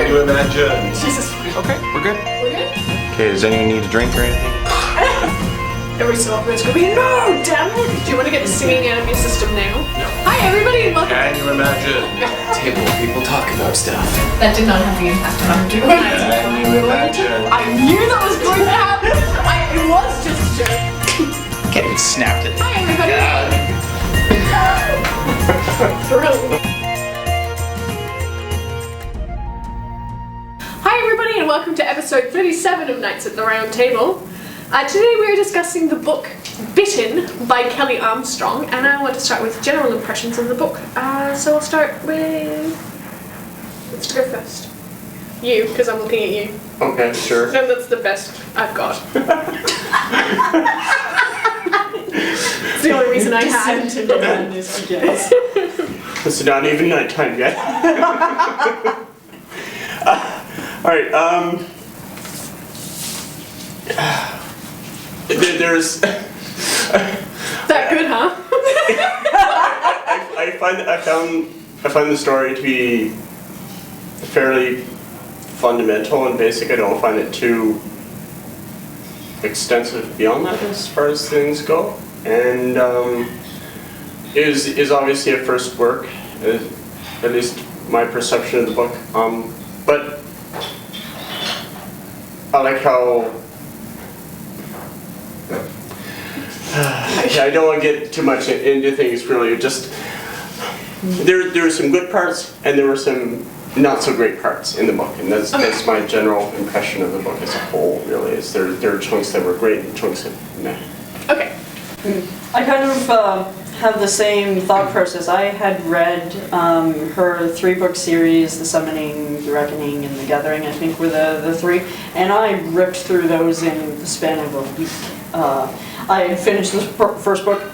Can you imagine? Jesus. Okay, we're good. We're good? Okay, does anyone need a drink or anything? Every so often it's going to be, no, damn it! Do you want to get the singing out of your system now? No. Hi everybody and welcome. Can you imagine? Table where people talk about stuff. That did not have the impact on Andrew. Can you imagine? I knew that was going to happen! It was just a joke. Can't even snapped it. Hi everybody! Thrilled. Hi everybody and welcome to episode 37 of Nights at the Round Table. Today we are discussing the book Bitten by Kelley Armstrong, and I want to start with general impressions of the book. So I'll start with... Let's go first. You, because I'm looking at you. Okay, sure. And that's the best I've got. It's the only reason I had. Madness, I guess. It's not even nighttime yet. Alright, there's... That good, huh? I find the story to be fairly fundamental and basic. I don't find it too extensive beyond that as far as things go. And is obviously a first work, at least my perception of the book. But I like how I don't want to get too much into things really. Just there were some good parts and there were some not so great parts in the book, and that's my general impression of the book as a whole. Really, is there are chunks that were great and chunks that meh. Okay. I kind of have the same thought process. I had read her 3-book series, The Summoning, The Reckoning, and The Gathering, I think were the 3, and I ripped through those in the span of a week. I had finished the first book,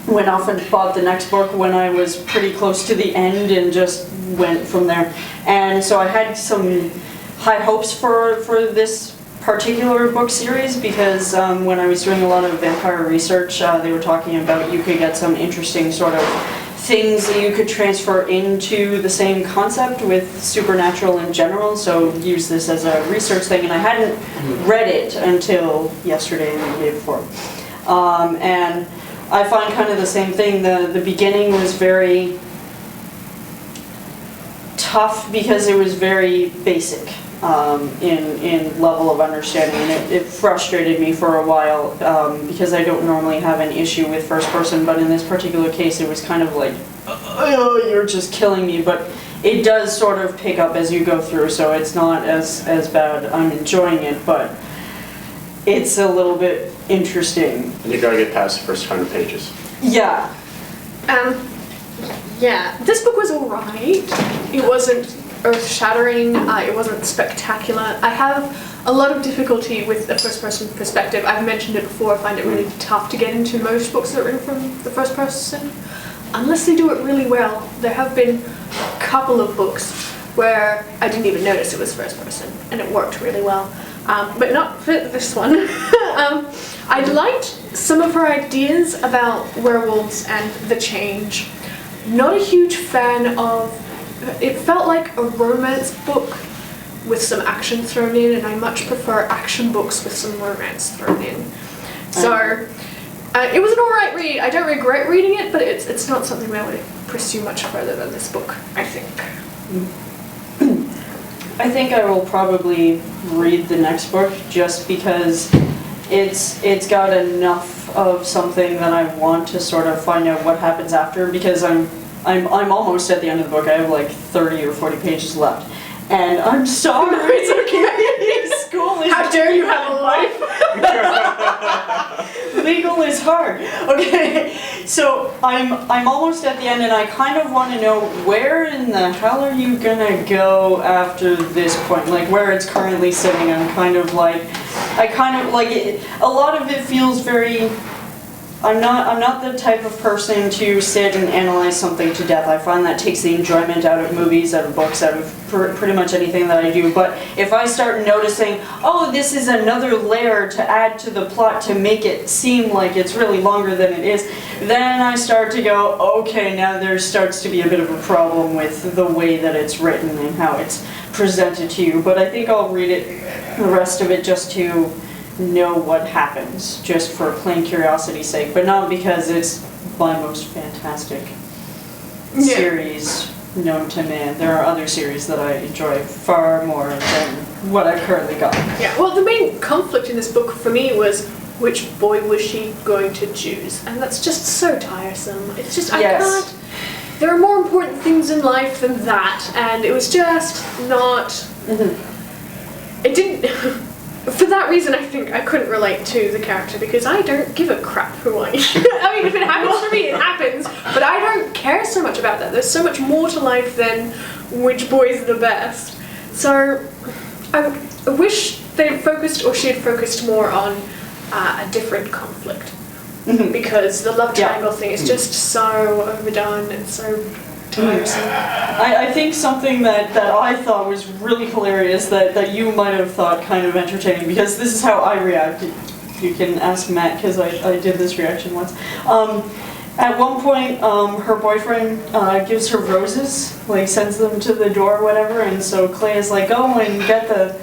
went off and bought the next book when I was pretty close to the end and just went from there. And so I had some high hopes for this particular book series because when I was doing a lot of vampire research, they were talking about you could get some interesting sort of things that you could transfer into the same concept with supernatural in general, so use this as a research thing, and I hadn't read it until yesterday and the day before. And I find kind of the same thing. The beginning was very tough because it was very basic in level of understanding, and it frustrated me for a while because I don't normally have an issue with first person, but in this particular case it was kind of like, oh, you're just killing me, but it does sort of pick up as you go through, so it's not as bad. I'm enjoying it, but it's a little bit interesting. And you gotta get past the first 100 pages. Yeah. Yeah, this book was alright. It wasn't earth-shattering, it wasn't spectacular. I have a lot of difficulty with the first-person perspective. I've mentioned it before, I find it really tough to get into most books that are written from the first person, unless they do it really well. There have been a couple of books where I didn't even notice it was first person, and it worked really well. But not for this one. I liked some of her ideas about werewolves and the change. Not a huge fan of... It felt like a romance book with some action thrown in, and I much prefer action books with some romance thrown in. So, it was an alright read. I don't regret reading it, but it's not something I would pursue much further than this book, I think. I think I will probably read the next book just because it's got enough of something that I want to sort of find out what happens after, because I'm almost at the end of the book. I have like 30 or 40 pages left. And I'm sorry. It's okay. School is... How dare you have a life? Legal is hard. Okay, so I'm almost at the end, and I kind of want to know where in the hell are you gonna go after this point? Like where it's currently sitting. I'm kind of like, it, a lot of it feels very I'm not the type of person to sit and analyze something to death. I find that takes the enjoyment out of movies, out of books, out of pretty much anything that I do. But if I start noticing, oh, this is another layer to add to the plot to make it seem like it's really longer than it is, then I start to go, okay, now there starts to be a bit of a problem with the way that it's written and how it's presented to you. But I think I'll read it, the rest of it, just to know what happens, just for plain curiosity's sake, but not because it's my most fantastic series known to man. There are other series that I enjoy far more than what I've currently got. Yeah, well, the main conflict in this book for me was which boy was she going to choose, and that's just so tiresome. It's just, I can't, there are more important things in life than that, and it was just not, it didn't, for that reason, I think I couldn't relate to the character, because I don't give a crap who I I mean, if it happens for me, it happens, but I don't care so much about that. There's so much more to life than which boy's the best. So, I wish they had focused, or she had focused more on a different conflict. Because the love triangle thing is just so overdone and so tiresome. I think something that I thought was really hilarious that you might have thought kind of entertaining, because this is how I reacted. You can ask Matt, because I did this reaction once. At one point, her boyfriend gives her roses, like sends them to the door or whatever, and so Clay is like, go and get the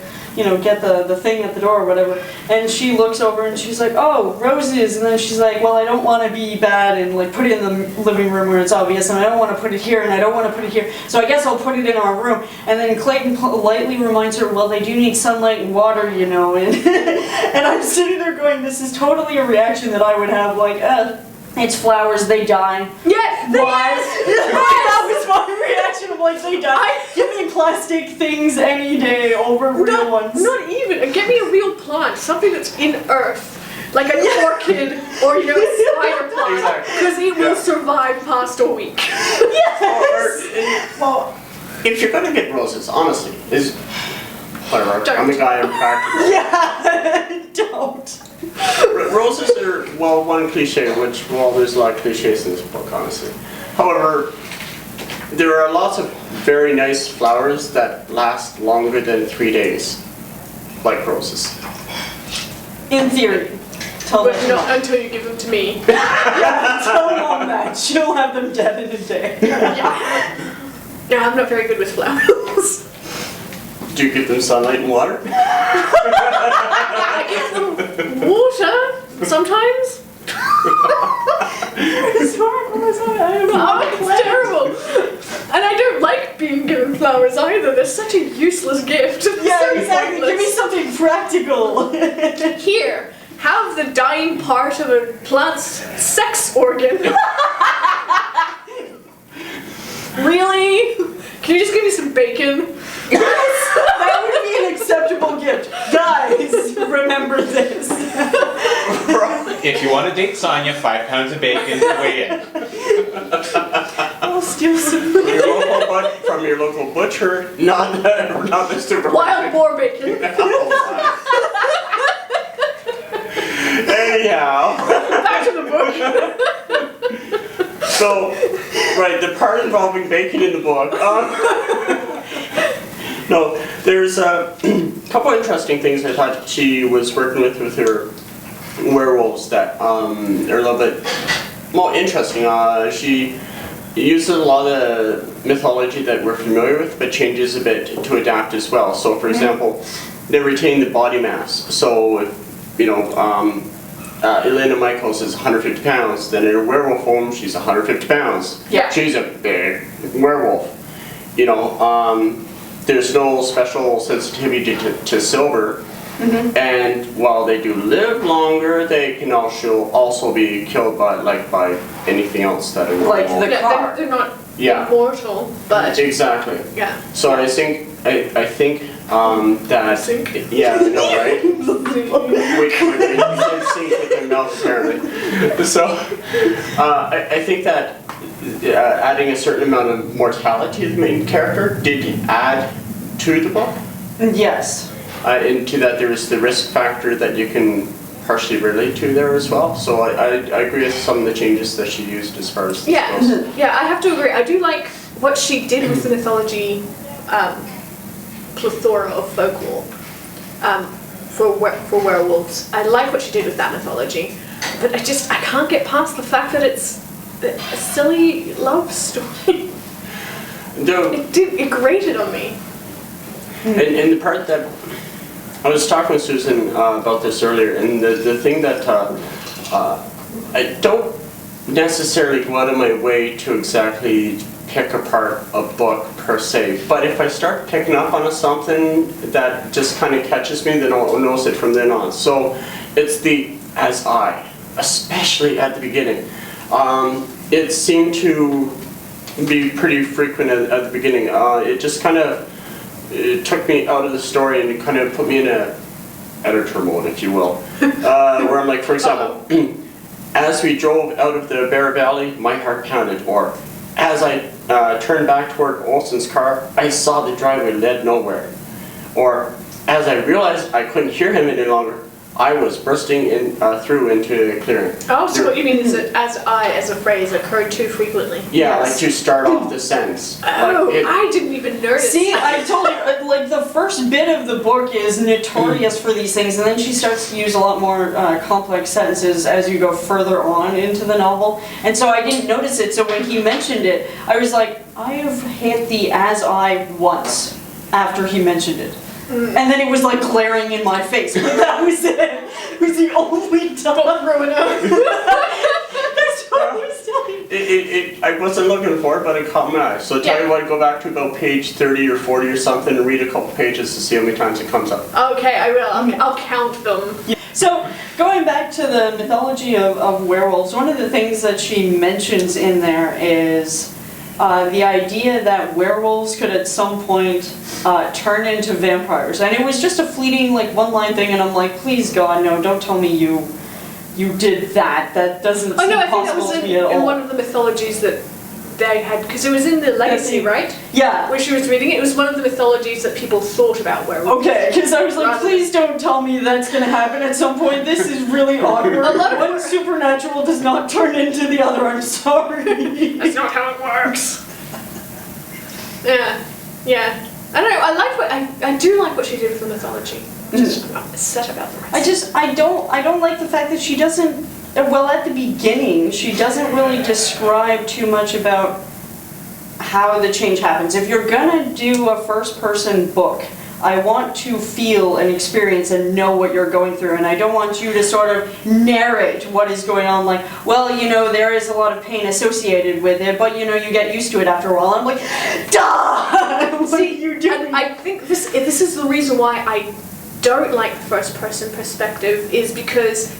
thing at the door or whatever, and she looks over and she's like, oh, roses, and then she's like, well, I don't want to be bad and like put it in the living room where it's obvious, and I don't want to put it here, and I don't want to put it here, so I guess I'll put it in our room. And then Clayton politely reminds her, well, they do need sunlight and water, you know, and, and I'm sitting there going, this is totally a reaction that I would have, like, it's flowers, they die. Yes! Why? That was my reaction of like, they die. Give me plastic things any day over real ones. Not even. Get me a real plant, something that's in earth. Like an orchid or, you know, a spider plant. Because it will survive past a week. Yes! Well, if you're gonna get roses, honestly, whatever, I'm the guy in practical. Yeah, don't. Roses are, well, one cliche, which, well, there's a lot of cliches in this book, honestly. However, there are lots of very nice flowers that last longer than 3 days, like roses. In theory. But not until you give them to me. Yeah, tell Mom that. She'll have them dead in a day. No, I'm not very good with flowers. Do you give them sunlight and water? I give them water sometimes. It's horrible, isn't it? Oh, it's terrible. And I don't like being given flowers either. They're such a useless gift. Yeah, So exactly. pointless. Give me something practical. Here, have the dying part of a plant's sex organ. Really? Can you just give me some bacon? That would be an acceptable gift. Guys, remember this. If you want to date Sonia, 5 pounds of bacon to weigh in. I'll steal some. From your local butcher, not the supermarket. Wild boar bacon. Anyhow. Back to the book. So, right, the part involving bacon in the book. No, there's a couple interesting things I thought she was working with her werewolves that are a little bit more interesting. She uses a lot of mythology that we're familiar with, but changes a bit to adapt as well. So, for example, they retain the body mass. So, if, you know, Elena Michaels is 150 pounds, then in her werewolf form, she's 150 pounds. Yeah. She's a big werewolf. You know, there's no special sensitivity to silver. And while they do live longer, they can also be killed by anything else that are Like normal. the car. They're not immortal, but Exactly. yeah. So I think that think? yeah, I know, right? Which with their mouth apparently. So I think that adding a certain amount of mortality to the main character did add to the book. Yes. Into that there is the risk factor that you can partially relate to there as well. So I agree with some of the changes that she used as far as this goes. Yeah, I have to agree. I do like what she did with the mythology plethora of folklore for werewolves. I like what she did with that mythology, but I can't get past the fact that it's a silly love story. It grated on me. And the part that I was talking with Susan about this earlier, and the thing that I don't necessarily go out of my way to exactly pick apart a book per se, but if I start picking up on something that just kind of catches me, then I'll notice it from then on. So it's the as I, especially at the beginning. It seemed to be pretty frequent at the beginning. It just kind of took me out of the story and it kind of put me in a editor mode, if you will, where I'm like, for example, as we drove out of the Bear Valley, my heart pounded, or as I turned back toward Olson's car, I saw the driveway led nowhere, or as I realized I couldn't hear him any longer, I was bursting through into the clearing. Oh, so what you mean is that as a phrase occurred too frequently? Yeah, like to start off the sentence. Oh, I didn't even notice. See, I told you, like the first bit of the book is notorious for these things, and then she starts to use a lot more complex sentences as you go further on into the novel. And so I didn't notice it, so when he mentioned it, I was like, I have hit the as I once after he mentioned it. And then it was like glaring in my face. But that was it. It was the only time. Throw it out. That's what I was telling you. I wasn't looking for it, but it caught my eye. So tell you what, go back to about page 30 or 40 or something and read a couple pages to see how many times it comes up. Okay, I will. I'll count them. Yeah. So, going back to the mythology of werewolves, one of the things that she mentions in there is the idea that werewolves could at some point turn into vampires. And it was just a fleeting, like, one-line thing, and I'm like, please God, no, don't tell me you did that. That doesn't seem possible to me at all. In one of the mythologies that they had, because it was in the Legacy, right? Yeah. Where she was reading it. It was one of the mythologies that people thought about werewolves. Okay, because I was like, please don't tell me that's going to happen at some point. This is really awkward. A lot of One supernatural does not turn into the other, I'm sorry. That's not how it works. Yeah. I don't know, I do like what she did with the mythology. Just set about the rest. I don't like the fact that she doesn't, well, at the beginning, she doesn't really describe too much about how the change happens. If you're gonna do a first-person book, I want to feel and experience and know what you're going through, and I don't want you to sort of narrate what is going on, like, well, you know, there is a lot of pain associated with it, but, you know, you get used to it after a while. I'm like, duh! See, you do. I think this is the reason why I don't like the first-person perspective, is because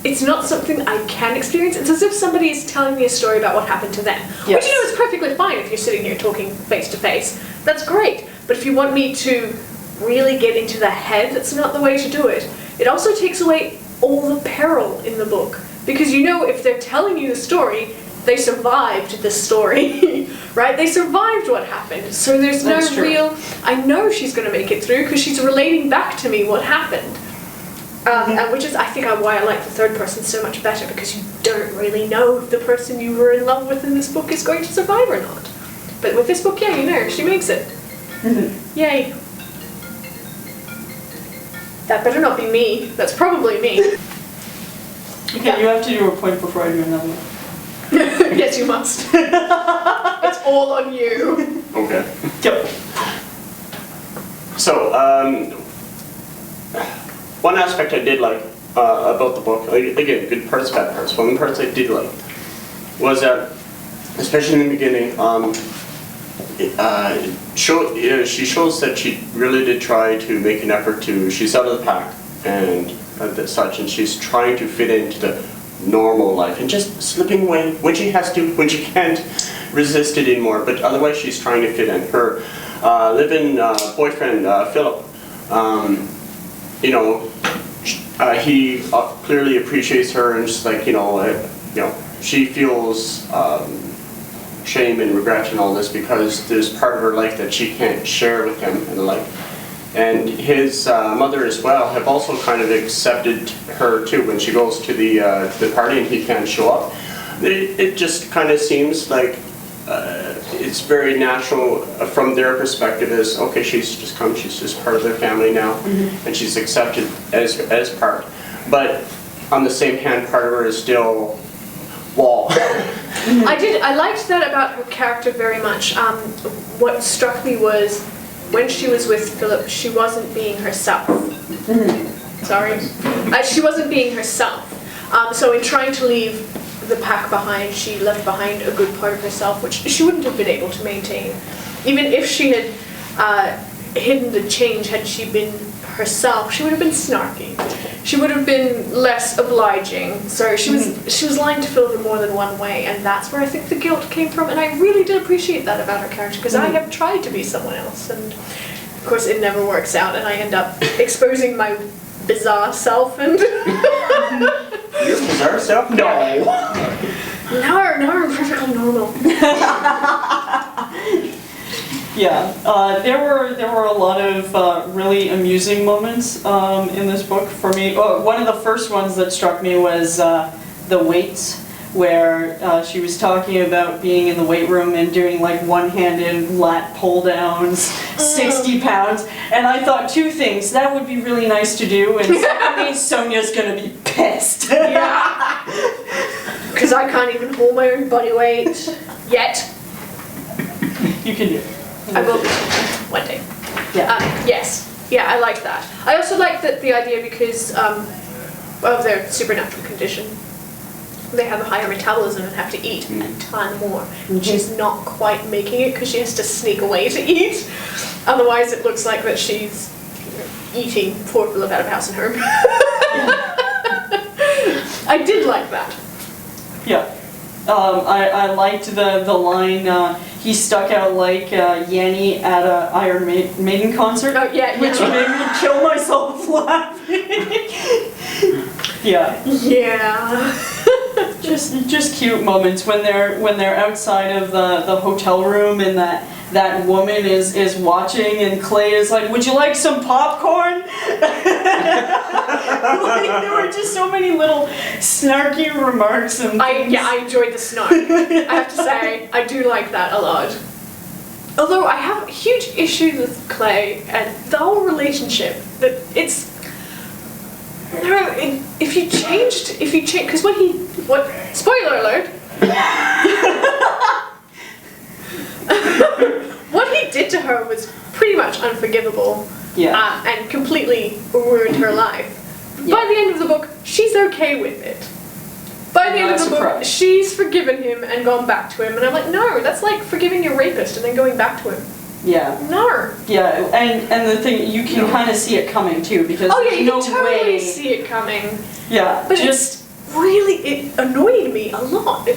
it's not something I can experience. It's as if somebody is telling me a story about what happened to them. Yes. Which, you know, is perfectly fine if you're sitting here talking face to face. That's great. But if you want me to really get into the head, that's not the way to do it. It also takes away all the peril in the book. Because, you know, if they're telling you the story, they survived the story, right? They survived what happened. So there's no real, I know she's going to make it through because she's relating back to me what happened. And which is, I think, why I like the third person so much better, because you don't really know if the person you were in love with in this book is going to survive or not. But with this book, yeah, you know, she makes it. Yay. That better not be me. That's probably me. Okay, you have to do a point before I do another one. Yes, you must. It's all on you. Okay. Yep. So, one aspect I did like about the book, again, good parts, bad parts. One of the parts I did like was that, especially in the beginning, she shows that she really did try to make an effort to, she's out of the pack and such, and she's trying to fit into the normal life and just slipping away when she has to, when she can't resist it anymore, but otherwise she's trying to fit in. Her live-in boyfriend, Philip, you know, he clearly appreciates her, and just like, you know, she feels shame and regret and all this because there's part of her life that she can't share with him and the like. And his mother as well have also kind of accepted her too when she goes to the party and he can't show up. It just kind of seems like it's very natural from their perspective as, okay, she's just come, she's just part of their family now, and she's accepted as part. But on the same hand, part of her is still wall. I liked that about her character very much. What struck me was when she was with Philip, she wasn't being herself. Sorry. She wasn't being herself. So in trying to leave the pack behind, she left behind a good part of herself, which she wouldn't have been able to maintain. Even if she had hidden the change, had she been herself, she would have been snarky. She would have been less obliging. So she was lying to Philip in more than one way, and that's where I think the guilt came from. And I really did appreciate that about her character, because I have tried to be someone else, and of course it never works out, and I end up exposing my bizarre self and. Your bizarre self? No. Now I'm perfectly normal. Yeah, there were a lot of really amusing moments in this book for me. One of the first ones that struck me was the weights, where she was talking about being in the weight room and doing like one-handed lat pull downs, 60 pounds, and I thought two things: that would be really nice to do, and secondly, Sonia's gonna be pissed. Yeah. Because I can't even hold my own body weight yet. You can do it. I will be one day. Yeah. Yes. Yeah, I like that. I also like that the idea because of their supernatural condition. They have a higher metabolism and have to eat a ton more. She's not quite making it because she has to sneak away to eat. Otherwise, it looks like that she's eating poor Philip out of house and home. I did like that. Yeah. I liked the line, he stuck out like Yanni at an Iron Maiden concert, Oh, yeah, which made me kill myself laughing. Yeah. Yeah. Just cute moments when they're outside of the hotel room and that woman is watching and Clay is like, would you like some popcorn? Like, there were just so many little snarky remarks and things. I enjoyed the snark. I have to say, I do like that a lot. Although I have huge issues with Clay and the whole relationship. That it's if you change, because spoiler alert. What he did to her was pretty much unforgivable. Yeah. And completely ruined her life. Yeah. By the end of the book, she's okay with it. By the end of the book, she's forgiven him and gone back to him. And I'm like, no, that's like forgiving your rapist and then going back to him. Yeah. No. Yeah, and the thing, you can kind of see it coming too, because Oh yeah, there's you no can totally way. see it coming. Yeah, But it annoyed me a lot.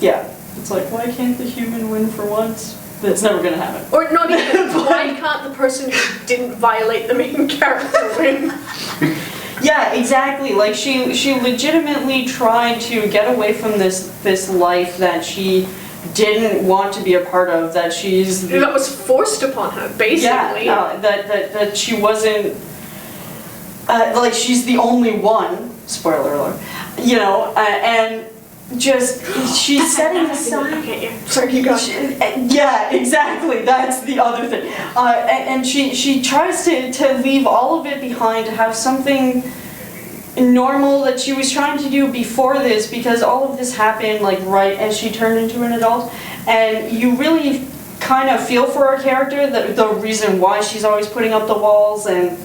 Yeah. It's like, why can't the human win for once? That's never gonna happen. Or not even, why can't the person who didn't violate the main character win? Yeah, exactly. Like she legitimately tried to get away from this life that she didn't want to be a part of. That That was forced upon her, basically. Yeah, that she wasn't. Like she's the only one. Spoiler alert. You know, and just she's setting aside. Okay, sorry, you go. Yeah, exactly. That's the other thing. And she tries to leave all of it behind, to have something normal that she was trying to do before this, because all of this happened like right as she turned into an adult, and you really kind of feel for her character, the reason why she's always putting up the walls and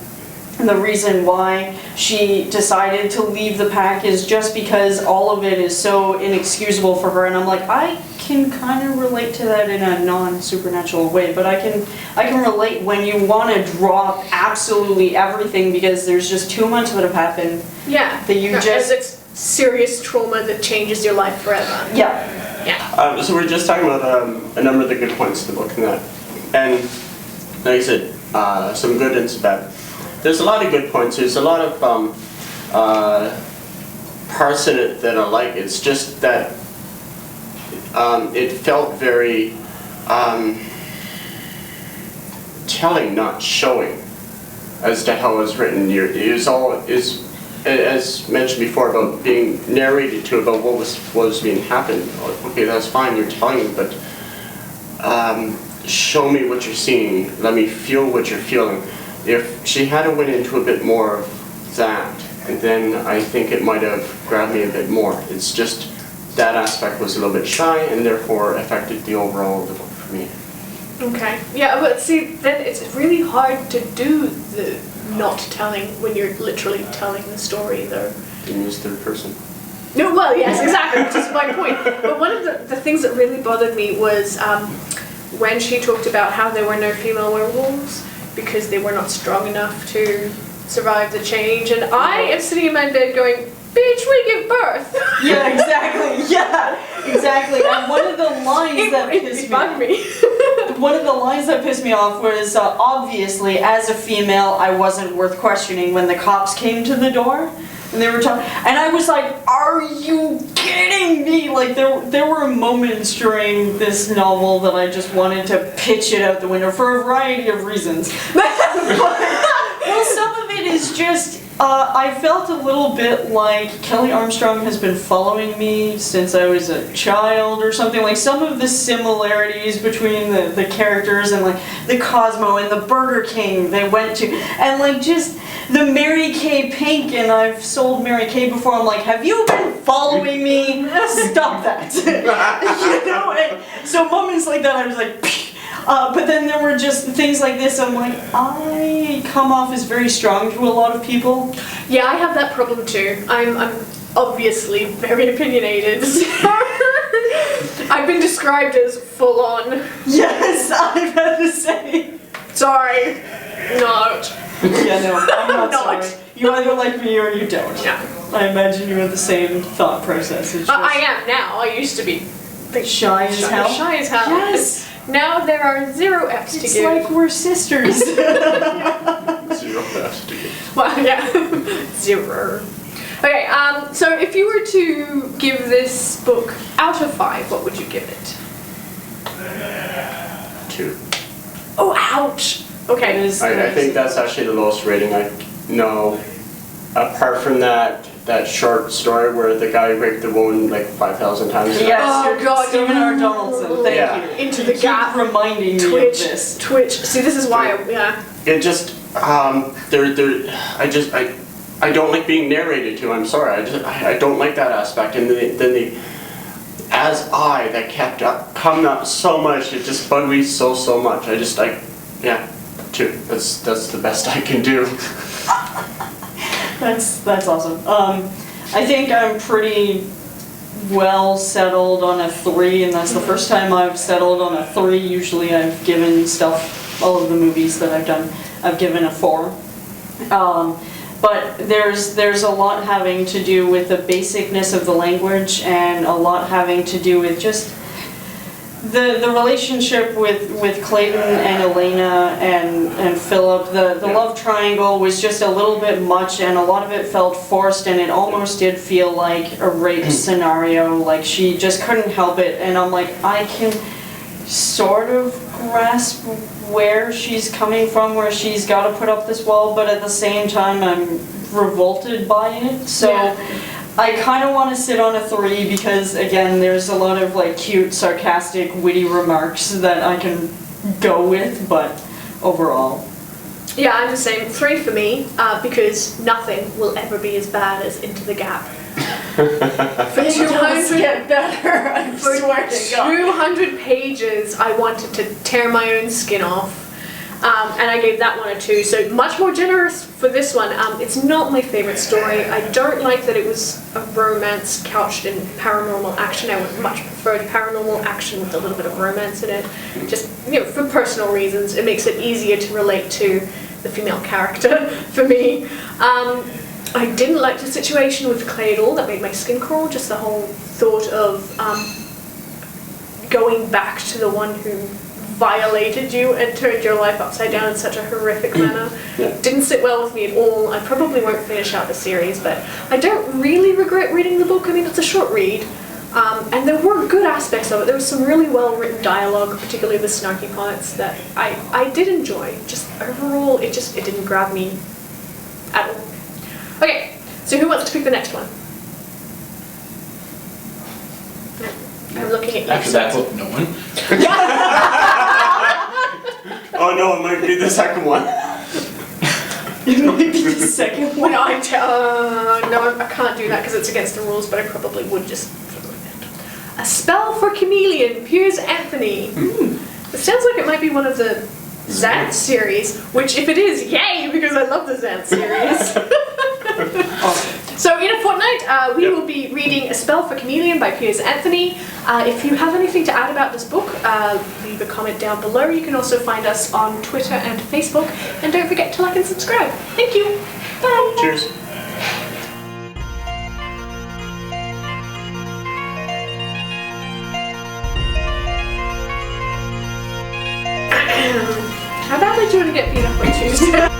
the reason why she decided to leave the pack is just because all of it is so inexcusable for her. And I'm like, I can kind of relate to that in a non-supernatural way, but I can relate when you want to drop absolutely everything because there's just too much that have happened. Yeah. That you As it's serious trauma that changes your life forever. Yeah. Yeah. So we're just talking about a number of the good points in the book and that. And like I said, some good and some bad. There's a lot of good points. There's a lot of parts in it that I like. It's just that it felt very telling, not showing. as to how it was written. It was all, as mentioned before, about being narrated to about what was being happened. Okay, that's fine, you're telling me, but show me what you're seeing. Let me feel what you're feeling. If she had went into a bit more of that, then I think it might have grabbed me a bit more. It's just that aspect was a little bit shy and therefore affected the overall of the book for me. Okay. Yeah, but see, then it's really hard to do the not telling when you're literally telling the story, though. Didn't use third person. No, well, yes, exactly, which is my point. But one of the things that really bothered me was when she talked about how there were no female werewolves because they were not strong enough to survive the change, and I am sitting in my bed going, bitch, we give birth! Yeah, exactly. Yeah, exactly. And one of the lines that pissed me off, one of the lines that pissed me off was obviously, as a female, I wasn't worth questioning when the cops came to the door. And they were talking, and I was like, are you kidding me? Like, there were moments during this novel that I just wanted to pitch it out the window for a variety of reasons. Well, some of it is just, I felt a little bit like Kelley Armstrong has been following me since I was a child or something. Like, some of the similarities between the characters and, like, the Cosmo and the Burger King they went to, and, like, just the Mary Kay Pink, and I've sold Mary Kay before, I'm like, have you been following me? Stop that. You know, and so moments like that I was like, psh. But then there were just things like this, I'm like, I come off as very strong to a lot of people. Yeah, I have that problem too. I'm obviously very opinionated. I've been described as full on. Yes, I've had the same. Sorry. Not. Yeah, no, I'm not Not. sorry. You either like me or you don't. Yeah. I imagine you have the same thought process. It's just I am now. I used to be shy as hell. Shy as hell. Yes. Now there are 0 F's to It's give. like we're sisters. 0 F's to give. Well, yeah. 0. Okay, so if you were to give this book out of 5, what would you give it? 2. Oh, ouch! Okay. I think that's actually the lowest rating I know. Apart from that short story where the guy raped the woman like 5,000 times. Yes, Oh, God, Stephen R. Donaldson. Thank Yeah. you. Into the Keep gap. reminding me of this. Twitch. See, this is why, yeah. It just, I don't like being narrated to. I'm sorry. I don't like that aspect. And then that kept coming up so much. It just bugged me so much. Yeah, 2. That's the best I can do. That's awesome. I think I'm pretty well settled on a 3, and that's the first time I've settled on a 3. Usually I've given stuff, all of the movies that I've done, I've given a 4. But there's a lot having to do with the basicness of the language, and a lot having to do with just the relationship with Clayton and Elena and Philip. The love triangle was just a little bit much, and a lot of it felt forced, and it almost did feel like a rape scenario, like she just couldn't help it. And I'm like, I can sort of grasp where she's coming from, where she's got to put up this wall, but at the same time I'm revolted by it. So Yeah. I kind of want to sit on a 3 because, again, there's a lot of like cute, sarcastic, witty remarks that I can go with, but overall. Yeah, I'm the same. 3 for me, because nothing will ever be as bad as Into the Gap. For 200 get better, I swear to God. 200 pages, I wanted to tear my own skin off. And I gave that one a 2, so much more generous for this one. It's not my favorite story. I don't like that it was a romance couched in paranormal action. I would much prefer paranormal action with a little bit of romance in it. Just, for personal reasons. It makes it easier to relate to the female character for me. I didn't like the situation with Clay at all. That made my skin crawl. Just the whole thought of going back to the one who violated you and turned your life upside down in such a horrific manner. Didn't sit well with me at all. I probably won't finish out the series, but I don't really regret reading the book. I mean, it's a short read, And there were good aspects of it. There was some really well written dialogue, particularly the snarky parts that I did enjoy. Just overall, it didn't grab me at all. Okay, so who wants to pick the next one? I'm looking at you. After that book, no one. Oh no, it might be the second one. It might be the second one. No, I can't do that because it's against the rules, but I probably would just. A Spell for Chameleon, Piers Anthony. It sounds like it might be one of the Xanth series, which if it is, yay, because I love the Xanth series. So in a fortnight, we will be reading A Spell for Chameleon by Piers Anthony. If you have anything to add about this book, leave a comment down below. You can also find us on Twitter and Facebook. And don't forget to like and subscribe. Thank you. Bye. Cheers. How badly do you want to get beat up on Tuesday?